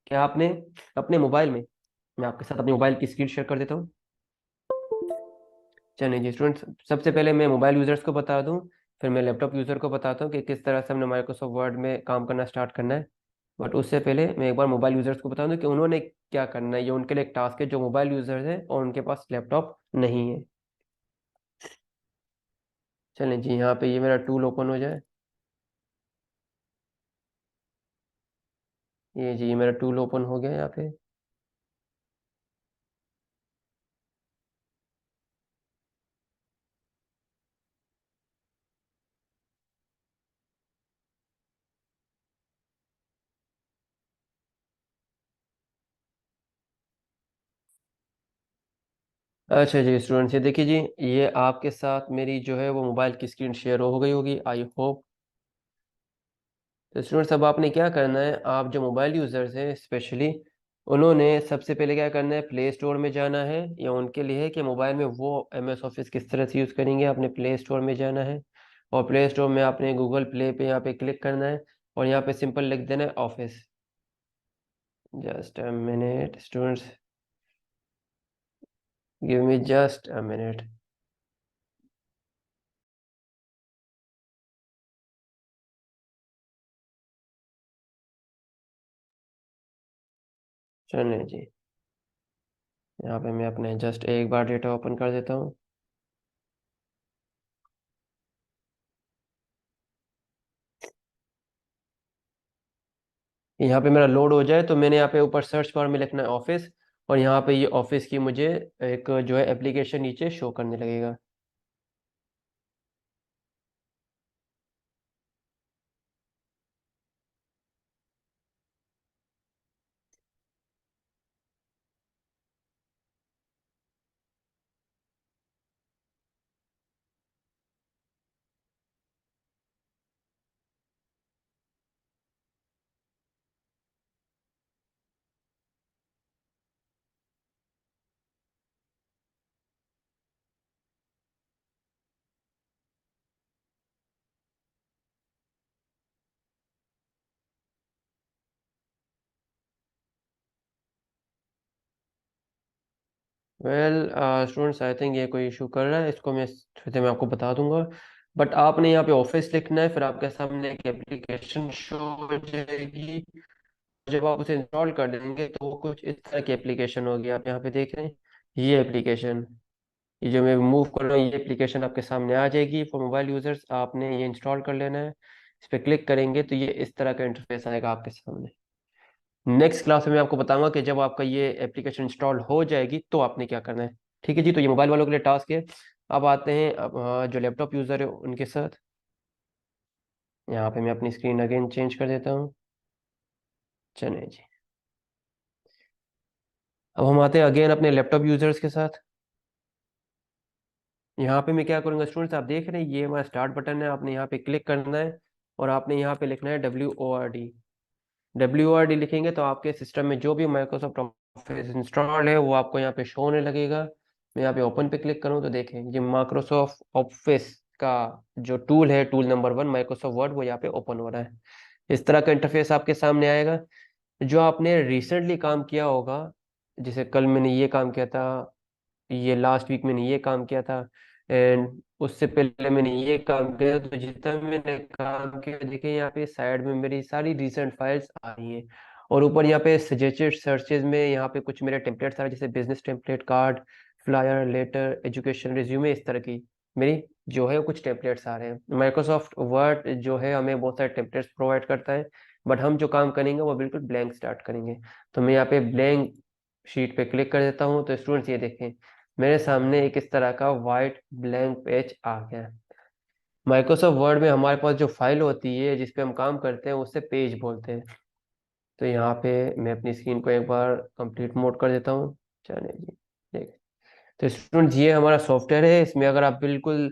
कि आपने अपने मोबाइल में, मैं आपके साथ अपने मोबाइल की स्क्रीन शेयर कर देता हूँ। चलिए जी स्टूडेंट्स, सबसे पहले मैं मोबाइल यूज़र्स को बता दूँ, फिर मैं लैपटॉप यूज़र को बताता हूँ कि किस तरह से हमने माइक्रोसॉफ्ट वर्ड में काम करना स्टार्ट करना है। बट उससे पहले मैं एक बार मोबाइल यूज़र्स को बता दूँ कि उन्होंने क्या करना है। ये उनके लिए एक टास्क है जो मोबाइल यूज़र्स हैं और उनके पास लैपटॉप नहीं है। चलें जी, यहाँ पे ये मेरा टूल ओपन हो जाए। ये जी, ये मेरा टूल ओपन हो गया यहाँ पे। अच्छा जी स्टूडेंट्स, ये देखिए जी, ये आपके साथ मेरी जो है वो मोबाइल की स्क्रीन शेयर हो गई होगी, आई होप। तो स्टूडेंट्स, अब आपने क्या करना है, आप जो मोबाइल यूज़र्स हैं स्पेशली, उन्होंने सबसे पहले क्या करना है, प्ले स्टोर में जाना है। या उनके लिए है कि मोबाइल में वो एम एस ऑफिस किस तरह से यूज़ करेंगे, आपने प्ले स्टोर में जाना है, और प्ले स्टोर में आपने गूगल प्ले पे यहाँ पे क्लिक करना है, और यहाँ पे सिंपल लिख देना है office. Just a minute students, give me just a minute. चलिए जी, यहाँ पे मैं अपने जस्ट एक बार डेटा ओपन कर देता हूँ। यहाँ पे मेरा लोड हो जाए तो मैंने यहाँ पे ऊपर सर्च बार में लिखना है ऑफिस, और यहाँ पे ये ऑफिस की मुझे एक जो है एप्लीकेशन नीचे शो करने लगेगा। वेल स्टूडेंट्स, आई थिंक ये कोई इशू कर रहा है, इसको मैं थोड़ी देर में आपको बता दूंगा। बट आपने यहाँ पे ऑफिस लिखना है, फिर आपके सामने एक एप्लीकेशन शो हो जाएगी। जब आप उसे इंस्टॉल कर देंगे तो वो कुछ इस तरह की एप्लीकेशन होगी। आप यहाँ पे देख रहे हैं ये एप्लीकेशन, ये जो मैं मूव कर रहा हूँ, ये एप्लीकेशन आपके सामने आ जाएगी फॉर मोबाइल यूजर्स। आपने ये इंस्टॉल कर लेना है। इस पर क्लिक करेंगे तो ये इस तरह का इंटरफेस आएगा आपके सामने। नेक्स्ट क्लास में मैं आपको बताऊंगा कि जब आपका ये एप्लीकेशन इंस्टॉल हो जाएगी तो आपने क्या करना है। ठीक है जी, तो ये मोबाइल वालों के लिए टास्क है। अब आते हैं अब जो लैपटॉप यूज़र है उनके साथ। यहाँ पे मैं अपनी स्क्रीन अगेन चेंज कर देता हूँ। चलिए जी, अब हम आते हैं अगेन अपने लैपटॉप यूज़र्स के साथ। यहाँ पे मैं क्या करूँगा स्टूडेंट्स, आप देख रहे हैं ये हमारा स्टार्ट बटन है। आपने यहाँ पे क्लिक करना है और आपने यहाँ पे लिखना है WORD लिखेंगे तो आपके सिस्टम में जो भी माइक्रोसॉफ्ट ऑफिस इंस्टॉल है वो आपको यहाँ पे शो होने लगेगा। मैं यहाँ पे ओपन पे क्लिक करूँ तो देखें ये माइक्रोसॉफ्ट ऑफिस का जो टूल है, टूल नंबर 1 माइक्रोसॉफ्ट वर्ड, वो यहाँ पे ओपन हो रहा है। इस तरह का इंटरफेस आपके सामने आएगा। जो आपने रिसेंटली काम किया होगा, जैसे कल मैंने ये काम किया था, ये लास्ट वीक मैंने ये काम किया था, एंड उससे पहले मैंने ये काम किया, तो जितना मैंने काम किया देखिए यहाँ पे साइड में मेरी सारी रिसेंट फाइल्स आ रही हैं। और ऊपर यहाँ पे सजेस्टेड सर्चेज में यहाँ पे कुछ मेरे टेम्पलेट्स आ रहे हैं, जैसे business template, card, flyer, letter, education, resume, इस तरह की मेरी जो है कुछ टेम्पलेट्स आ रहे हैं। माइक्रोसॉफ्ट वर्ड जो है हमें बहुत सारे टेम्पलेट्स प्रोवाइड करता है, बट हम जो काम करेंगे वो बिल्कुल ब्लैंक स्टार्ट करेंगे। तो मैं यहाँ पे ब्लैंक शीट पे क्लिक कर देता हूँ। तो स्टूडेंट्स ये देखें मेरे सामने एक इस तरह का वाइट ब्लैंक पेज आ गया है। माइक्रोसॉफ्ट वर्ड में हमारे पास जो फाइल होती है जिस पे हम काम करते हैं उससे पेज बोलते हैं। तो यहाँ पे मैं अपनी स्क्रीन को एक बार कंप्लीट मोड कर देता हूँ। चलिए जी, देख, तो स्टूडेंट ये हमारा सॉफ्टवेयर है। इसमें अगर आप बिल्कुल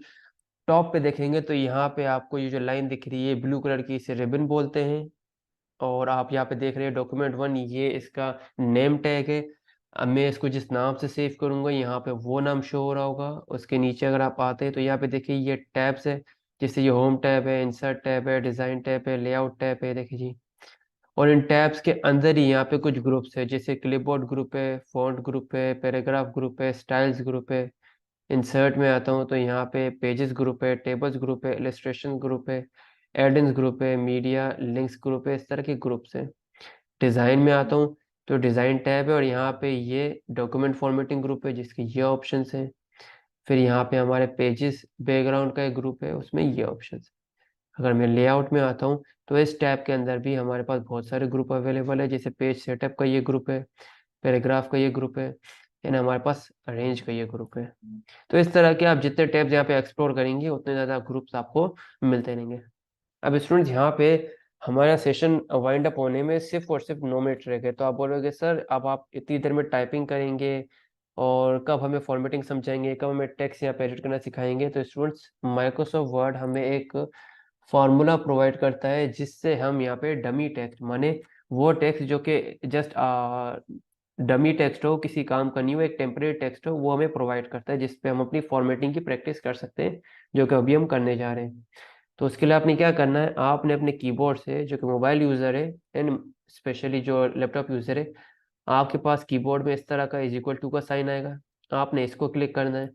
टॉप पे देखेंगे तो यहाँ पे आपको ये जो लाइन दिख रही है ब्लू कलर की, इसे रिबन बोलते हैं। और आप यहाँ पे देख रहे हैं डॉक्यूमेंट 1, ये इसका नेम टैग है। अब मैं इसको जिस नाम से सेव करूंगा यहाँ पे वो नाम शो हो रहा होगा। उसके नीचे अगर आप आते हैं तो यहाँ पे देखिए ये टैब्स है, जैसे ये होम टैब है, इंसर्ट टैब है, डिज़ाइन टैब है, लेआउट टैब है, देखिए जी। और इन टैब्स के अंदर ही यहाँ पे कुछ ग्रुप्स है, जैसे क्लिपबोर्ड ग्रुप है, फॉन्ट ग्रुप है, पैराग्राफ ग्रुप है, स्टाइल्स ग्रुप है। इंसर्ट में आता हूँ तो यहाँ पे पेजेस ग्रुप है, टेबल्स ग्रुप है, इलस्ट्रेशन ग्रुप है, एडिंग्स ग्रुप है, मीडिया लिंक्स ग्रुप है, इस तरह के ग्रुप्स हैं। डिज़ाइन में आता हूँ तो डिज़ाइन टैब है और यहाँ पे ये डॉक्यूमेंट फॉर्मेटिंग ग्रुप है जिसके ये ऑप्शंस हैं। फिर यहाँ पे हमारे पेजेस बैकग्राउंड का एक ग्रुप है, उसमें ये ऑप्शंस। अगर मैं लेआउट में आता हूँ तो इस टैब के अंदर भी हमारे पास बहुत सारे ग्रुप अवेलेबल है, जैसे पेज सेटअप का ये ग्रुप है, पैराग्राफ का ये ग्रुप है, एंड हमारे पास अरेंज का ये ग्रुप है। तो इस तरह के आप जितने टैब्स यहाँ पे एक्सप्लोर करेंगे उतने ज़्यादा ग्रुप्स आपको मिलते रहेंगे। अब स्टूडेंट्स यहाँ पे हमारा सेशन वाइंड अप होने में सिर्फ और सिर्फ 9 मिनट रह गए। तो आप बोलोगे सर अब आप इतनी देर में टाइपिंग करेंगे और कब हमें फॉर्मेटिंग समझाएंगे, कब हमें टेक्स्ट यहाँ पे एडिट करना सिखाएंगे। तो स्टूडेंट्स माइक्रोसॉफ्ट वर्ड हमें एक फार्मूला प्रोवाइड करता है जिससे हम यहाँ पे डमी टेक्स्ट, माने वो टेक्स्ट जो कि जस्ट डमी टेक्स्ट हो, किसी काम का नहीं हो, एक टेम्परेरी टेक्स्ट हो, वो हमें प्रोवाइड करता है जिसपे हम अपनी फॉर्मेटिंग की प्रैक्टिस कर सकते हैं, जो कि अभी हम करने जा रहे हैं। तो उसके लिए आपने क्या करना है, आपने अपने कीबोर्ड से, जो कि मोबाइल यूज़र है एंड स्पेशली जो लैपटॉप यूज़र है, आपके पास कीबोर्ड में इस तरह का =2 का साइन आएगा। आपने इसको क्लिक करना है।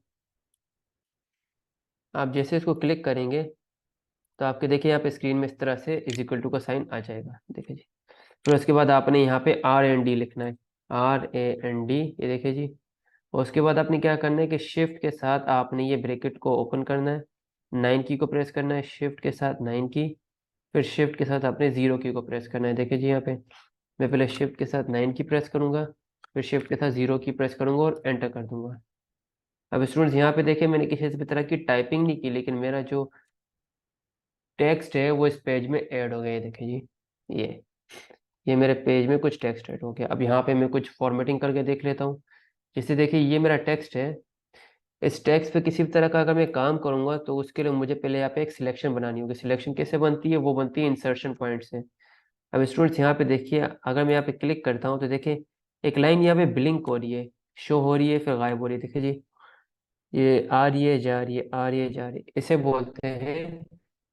आप जैसे इसको क्लिक करेंगे तो आपके देखिए यहाँ पे स्क्रीन में इस तरह से =2 का साइन आ जाएगा, देखिए जी। फिर उसके बाद आपने यहाँ पे RAND लिखना है, RAND, ये देखिए जी। और उसके बाद आपने क्या करना है कि शिफ्ट के साथ आपने ये ब्रैकेट को ओपन करना है, 9 की को प्रेस करना है, शिफ्ट के साथ 9 की, फिर शिफ्ट के साथ आपने 0 की को प्रेस करना है। देखिए जी, यहाँ पे मैं पहले शिफ्ट के साथ 9 की प्रेस करूंगा, फिर शिफ्ट के साथ 0 की प्रेस करूंगा और एंटर कर दूंगा। अब स्टूडेंट्स यहाँ पे देखिए मैंने किसी भी तरह की टाइपिंग नहीं की, लेकिन मेरा जो टेक्स्ट है वो इस पेज में ऐड हो गया है, देखिए जी। ये मेरे पेज में कुछ टेक्स्ट ऐड हो गया। अब यहाँ पे मैं कुछ फॉर्मेटिंग करके देख लेता हूँ। जैसे देखिए ये मेरा टेक्स्ट है। इस टेक्स्ट पे किसी भी तरह का अगर मैं काम करूंगा तो उसके लिए मुझे पहले यहाँ पे एक सिलेक्शन बनानी होगी। सिलेक्शन कैसे बनती है, वो बनती है इंसर्शन पॉइंट से। अब स्टूडेंट्स यहाँ पे देखिए, अगर मैं यहाँ पे क्लिक करता हूँ तो देखिए एक लाइन यहाँ पे ब्लिंक हो रही है, शो हो रही है, फिर गायब हो रही है, देखिए जी। ये आ रही है, जा रही है, आ रही है, जा रही है, इसे बोलते हैं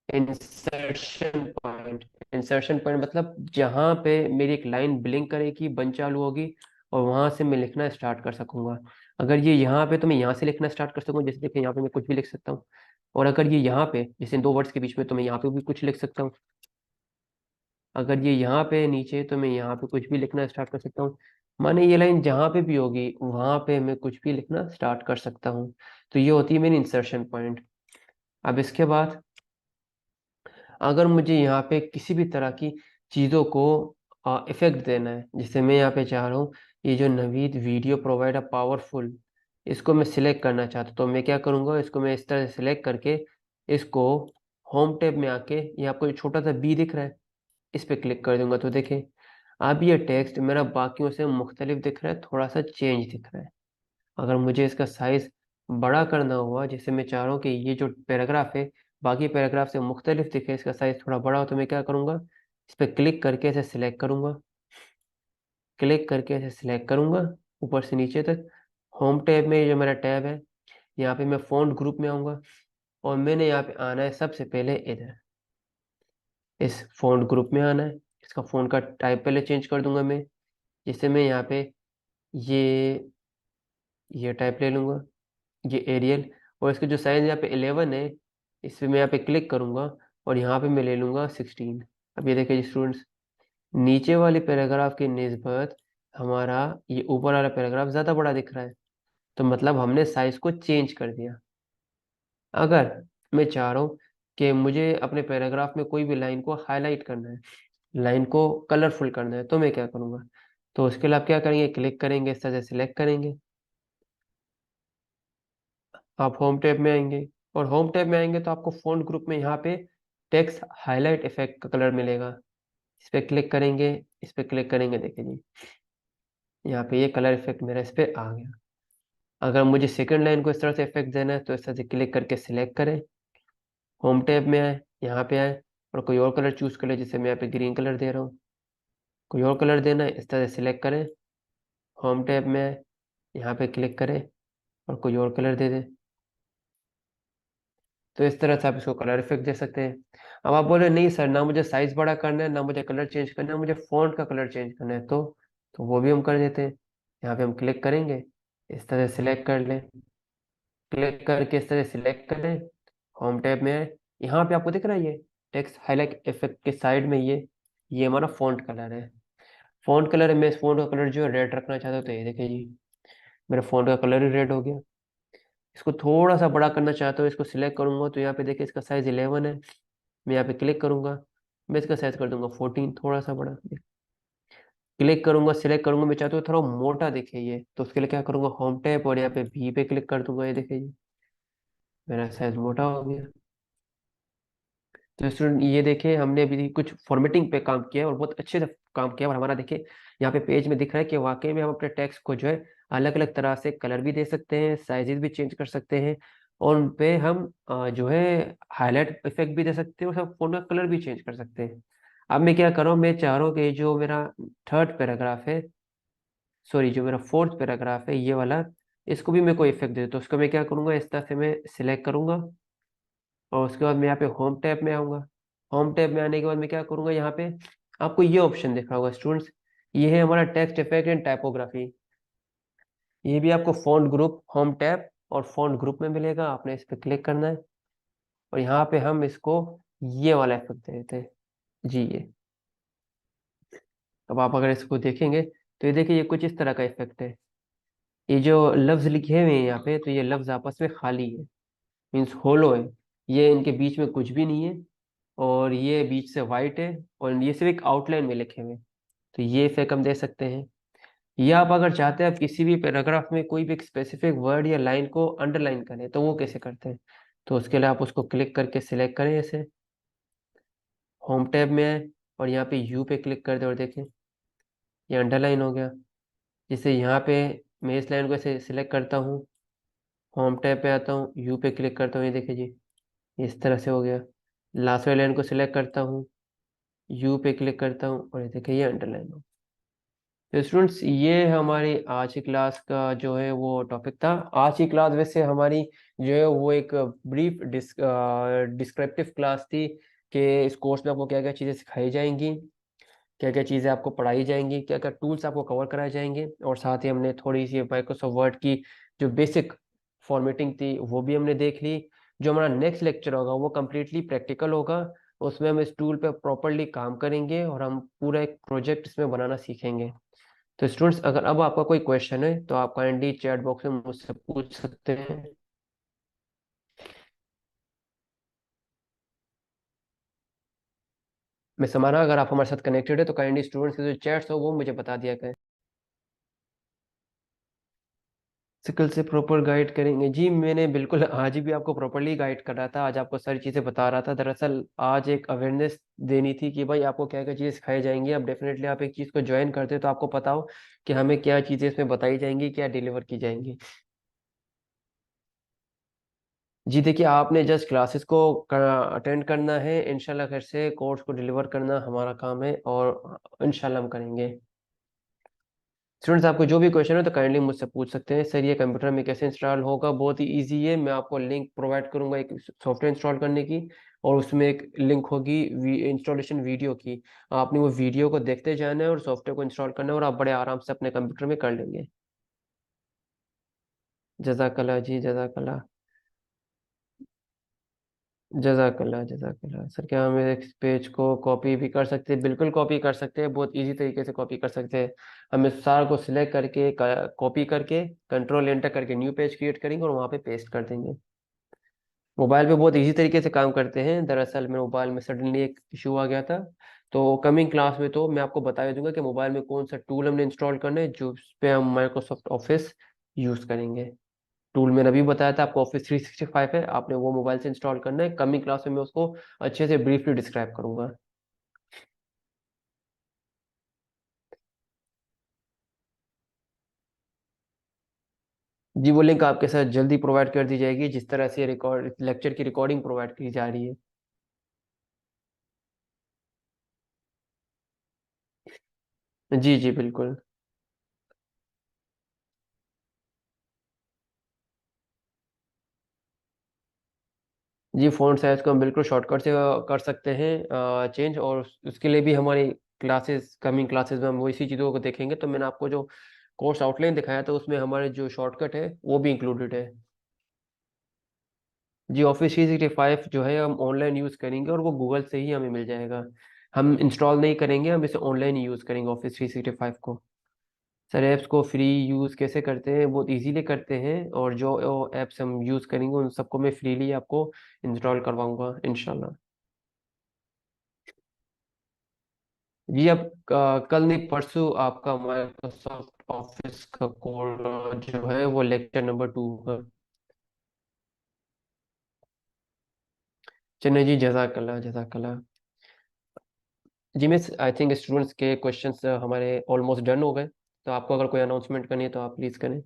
इंसर्शन पॉइंट। इंसर्शन पॉइंट मतलब जहाँ पे मेरी एक लाइन ब्लिंक करेगी, बन चालू होगी, और वहां से मैं लिखना स्टार्ट कर सकूंगा। अगर ये यहाँ पे, तो मैं यहाँ से लिखना स्टार्ट कर सकूँ, जैसे देखिए यहाँ पे मैं कुछ भी लिख सकता हूँ। और अगर ये यहाँ पे, जैसे इन दो वर्ड्स के बीच में, तो मैं यहाँ पे भी कुछ लिख सकता हूँ। अगर ये यहाँ पे नीचे, तो मैं यहाँ पे कुछ भी लिखना स्टार्ट कर सकता हूँ। माने ये लाइन जहाँ पे भी होगी वहां पे मैं कुछ भी लिखना स्टार्ट कर सकता हूँ। तो ये होती है मेरी इंसर्शन पॉइंट। अब इसके बाद अगर मुझे यहाँ पे किसी भी तरह की चीज़ों को इफेक्ट देना है, जैसे मैं यहाँ पे चाह रहा हूँ ये जो नवीद वीडियो प्रोवाइडर पावरफुल, इसको मैं सिलेक्ट करना चाहता हूँ, तो मैं क्या करूँगा, इसको मैं इस तरह से सिलेक्ट करके इसको होम टैब में आके, ये आपको जो छोटा सा बी दिख रहा है, इस पे क्लिक कर दूंगा। तो देखें अब ये टेक्स्ट मेरा बाकियों से मुख्तलिफ दिख रहा है, थोड़ा सा चेंज दिख रहा है। अगर मुझे इसका साइज बड़ा करना हुआ, जैसे मैं चाह रहा हूँ कि ये जो पैराग्राफ है बाकी पैराग्राफ से मुख्तलिफ दिखे, इसका साइज थोड़ा बड़ा हो, तो मैं क्या करूँगा, इस पर क्लिक करके इसे सिलेक्ट करूँगा। क्लिक करके इसे सिलेक्ट करूँगा ऊपर से नीचे तक। होम टैब में जो मेरा टैब है, यहाँ पे मैं फ़ॉन्ट ग्रुप में आऊँगा, और मैंने यहाँ पे आना है सबसे पहले इधर, इस फ़ॉन्ट ग्रुप में आना है। इसका फ़ॉन्ट का टाइप पहले चेंज कर दूंगा मैं, जिससे मैं यहाँ पे ये ये टाइप ले लूँगा, ये एरियल। और इसका जो साइज यहाँ पे 11 है, इस पे मैं यहाँ पे क्लिक करूँगा, और यहाँ पे मैं ले लूँगा 16। अब ये देखिए स्टूडेंट्स, नीचे वाले पैराग्राफ की निस्बत हमारा ये ऊपर वाला पैराग्राफ ज़्यादा बड़ा दिख रहा है, तो मतलब हमने साइज को चेंज कर दिया। अगर मैं चाह रहा हूँ कि मुझे अपने पैराग्राफ में कोई भी लाइन को हाईलाइट करना है, लाइन को कलरफुल करना है, तो मैं क्या करूँगा, तो उसके लिए आप क्या करेंगे, क्लिक करेंगे, इस तरह से सिलेक्ट करेंगे। आप होम टैब में आएंगे, और होम टैब में आएंगे तो आपको फ़ॉन्ट ग्रुप में यहाँ पे टेक्स्ट हाईलाइट इफेक्ट का कलर मिलेगा। इस पे क्लिक करेंगे, इस पे क्लिक करेंगे, देखिए जी यहाँ पे ये कलर इफेक्ट मेरा इस पे आ गया। अगर मुझे सेकंड लाइन को इस तरह से इफेक्ट देना है, तो इस तरह से क्लिक करके सिलेक्ट करें, होम टैब में आए, यहाँ पे आए, और कोई और कलर चूज कर ले, जैसे मैं यहाँ पे ग्रीन कलर दे रहा हूँ। कोई और कलर देना है, इस तरह से सिलेक्ट करें, होम टैब में आए, यहाँ पे क्लिक करें, और कोई और कलर दे दें। तो इस तरह से आप इसको कलर इफेक्ट दे सकते हैं। अब आप बोले नहीं सर, ना मुझे साइज बड़ा करना है, ना मुझे कलर चेंज करना है, मुझे फॉन्ट का कलर चेंज करना है, तो वो भी हम कर देते हैं। यहाँ पे हम क्लिक करेंगे, इस तरह सिलेक्ट कर लें, क्लिक करके इस तरह सिलेक्ट करें, होम टैब में है, यहाँ पे आपको दिख रहा है ये टेक्स्ट हाईलाइट इफेक्ट के साइड में ये हमारा फॉन्ट कलर है। फॉन्ट कलर है, मैं इस फॉन्ट का कलर जो है रेड रखना चाहता हूँ, तो ये देखिए जी मेरा फॉन्ट का कलर ही रेड हो गया। इसको थोड़ा सा बड़ा करना चाहता हूँ, इसको सिलेक्ट करूंगा, तो यहाँ पे देखिए इसका साइज 11 है। मैं यहाँ पे क्लिक करूंगा, मैं इसका साइज कर दूंगा 14, थोड़ा सा बड़ा। क्लिक करूंगा, सिलेक्ट करूंगा, मैं चाहता हूँ थोड़ा मोटा दिखे ये, तो उसके लिए क्या करूंगा, होम टैप और यहाँ पे भी पे क्लिक कर दूंगा, ये देखिए जी मेरा साइज मोटा हो गया। तो स्टूडेंट ये देखिए हमने अभी कुछ फॉर्मेटिंग पे काम किया है, और बहुत अच्छे से काम किया, और हमारा देखिए यहाँ पे पेज में दिख रहा है कि वाकई में हम अपने टेक्स्ट को जो है अलग अलग तरह से कलर भी दे सकते हैं, साइजेस भी चेंज कर सकते हैं, और उन पे हम जो है हाईलाइट इफेक्ट भी दे सकते हैं, और सब फोन का कलर भी चेंज कर सकते हैं। अब मैं क्या कर रहा हूँ, मैं चाह रहा हूँ कि जो मेरा थर्ड पैराग्राफ है, सॉरी जो मेरा फोर्थ पैराग्राफ है ये वाला, इसको भी मैं कोई इफेक्ट दे, तो उसको मैं क्या करूँगा, इस तरह से मैं सिलेक्ट करूंगा, और उसके बाद मैं यहाँ पे होम टैब में आऊँगा। होम टैब में आने के बाद मैं क्या करूँगा, यहाँ पे आपको ये ऑप्शन दिख रहा होगा स्टूडेंट्स, ये है हमारा टेक्स्ट इफेक्ट एंड टाइपोग्राफी। ये भी आपको फ़ॉन्ट ग्रुप, होम टैब और फ़ॉन्ट ग्रुप में मिलेगा, आपने इस पर क्लिक करना है, और यहाँ पे हम इसको ये वाला इफेक्ट दे देते हैं जी ये। अब आप अगर इसको देखेंगे, तो ये देखिए ये कुछ इस तरह का इफेक्ट है। ये जो लफ्ज़ लिखे हुए हैं यहाँ पे, तो ये लफ्ज़ आपस में खाली है, मीन्स होलो है, ये इनके बीच में कुछ भी नहीं है, और ये बीच से वाइट है, और ये सिर्फ एक आउटलाइन में लिखे हुए हैं। तो ये इफेक्ट हम दे सकते हैं। या आप अगर चाहते हैं आप किसी भी पैराग्राफ में कोई भी एक स्पेसिफिक वर्ड या लाइन को अंडरलाइन करें, तो वो कैसे करते हैं, तो उसके लिए आप उसको क्लिक करके सिलेक्ट करें, ऐसे होम टैब में आए, और यहाँ पे यू पे क्लिक कर दें, और देखें ये अंडरलाइन हो गया। जैसे यहाँ पे मैं इस लाइन को ऐसे सिलेक्ट करता हूँ, होम टैब पे आता हूँ, यू पे क्लिक करता हूँ, ये देखिए जी इस तरह से हो गया। लास्ट वाली लाइन को सिलेक्ट करता हूँ, यू पे क्लिक करता हूँ, और ये देखिए ये अंडरलाइन हो। तो स्टूडेंट्स ये हमारी आज की क्लास का जो है वो टॉपिक था। आज की क्लास वैसे हमारी जो है वो एक ब्रीफ डिस्क्रिप्टिव क्लास थी, कि इस कोर्स में आपको क्या क्या चीज़ें सिखाई जाएंगी, क्या क्या चीज़ें आपको पढ़ाई जाएंगी, क्या क्या टूल्स आपको कवर कराए जाएंगे, और साथ ही हमने थोड़ी सी माइक्रोसॉफ्ट वर्ड की जो बेसिक फॉर्मेटिंग थी वो भी हमने देख ली। जो हमारा नेक्स्ट लेक्चर होगा वो कम्प्लीटली प्रैक्टिकल होगा। उसमें हम इस टूल पे प्रॉपरली काम करेंगे और हम पूरा एक प्रोजेक्ट इसमें बनाना सीखेंगे। तो स्टूडेंट्स, अगर अब आपका कोई क्वेश्चन है तो आप काइंडली चैट बॉक्स में मुझसे पूछ सकते हैं। मैं समाना, अगर आप हमारे साथ कनेक्टेड है तो काइंडली स्टूडेंट्स के जो चैट्स हो वो मुझे बता दिया करें। सिकल से प्रॉपर गाइड करेंगे जी, मैंने बिल्कुल आज भी आपको प्रॉपरली गाइड कर रहा था, आज आपको सारी चीज़ें बता रहा था। दरअसल आज एक अवेयरनेस देनी थी कि भाई आपको क्या क्या चीज़ें सिखाई जाएंगी। अब डेफिनेटली आप एक चीज़ को ज्वाइन करते हो तो आपको पता हो कि हमें क्या चीज़ें इसमें बताई जाएंगी, क्या डिलीवर की जाएंगी। जी देखिए, आपने जस्ट क्लासेस को अटेंड करना है, इंशाल्लाह खैर से कोर्स को डिलीवर करना हमारा काम है और इंशाल्लाह हम करेंगे। स्टूडेंट्स, आपको जो भी क्वेश्चन है तो काइंडली मुझसे पूछ सकते हैं। सर ये कंप्यूटर में कैसे इंस्टॉल होगा, बहुत ही इजी है। मैं आपको लिंक प्रोवाइड करूंगा एक सॉफ्टवेयर इंस्टॉल करने की, और उसमें एक लिंक होगी इंस्टॉलेशन वीडियो की। आपने वो वीडियो को देखते जाना है और सॉफ्टवेयर को इंस्टॉल करना है और आप बड़े आराम से अपने कंप्यूटर में कर लेंगे। जज़ाकल्लाह जी, जज़ाकल्लाह। जज़ाकल्लाह, जज़ाकल्लाह। सर क्या हम इस पेज को कॉपी भी कर सकते हैं? बिल्कुल कॉपी कर सकते हैं, बहुत इजी तरीके से कॉपी कर सकते हैं। हम इस सार को सिलेक्ट करके कॉपी करके कंट्रोल एंटर करके न्यू पेज क्रिएट करेंगे और वहाँ पे पेस्ट कर देंगे। मोबाइल पे बहुत इजी तरीके से काम करते हैं। दरअसल मेरे मोबाइल में सडनली एक इशू आ गया था, तो कमिंग क्लास में तो मैं आपको बता ही दूंगा कि मोबाइल में कौन सा टूल हमने इंस्टॉल करना है जो पे हम माइक्रोसॉफ्ट ऑफिस यूज़ करेंगे। टूल मैंने अभी बताया था आपको, ऑफिस 365 है, आपने वो मोबाइल से इंस्टॉल करना है। कमिंग क्लास में मैं उसको अच्छे से ब्रीफली डिस्क्राइब करूंगा। जी वो लिंक आपके साथ जल्दी प्रोवाइड कर दी जाएगी, जिस तरह से रिकॉर्ड लेक्चर की रिकॉर्डिंग प्रोवाइड की जा रही है। जी जी बिल्कुल। जी फ़ॉन्ट साइज़ को हम बिल्कुल शॉर्टकट से कर सकते हैं चेंज, और उसके लिए भी हमारी क्लासेस, कमिंग क्लासेस में हम वो इसी चीज़ों को देखेंगे। तो मैंने आपको जो कोर्स आउटलाइन दिखाया था उसमें हमारे जो शॉर्टकट है वो भी इंक्लूडेड है। जी ऑफिस 365 जो है हम ऑनलाइन यूज़ करेंगे और वो गूगल से ही हमें मिल जाएगा। हम इंस्टॉल नहीं करेंगे, हम इसे ऑनलाइन ही यूज़ करेंगे ऑफिस 365 को। सर ऐप्स को फ्री यूज़ कैसे करते हैं? बहुत इजीली करते हैं, और जो ऐप्स हम यूज़ करेंगे उन सबको मैं फ्रीली आपको इंस्टॉल करवाऊंगा इंशाल्लाह। जी अब कल नहीं परसों आपका माइक्रोसॉफ्ट ऑफिस का कोड जो है वो लेक्चर नंबर 2 है। चलिए जी, जज़ाकल्लाह, जज़ाकल्लाह। जी मिस, आई थिंक स्टूडेंट्स के क्वेश्चंस हमारे ऑलमोस्ट डन हो गए। तो आपको अगर कोई अनाउंसमेंट करनी है तो आप प्लीज़ करें।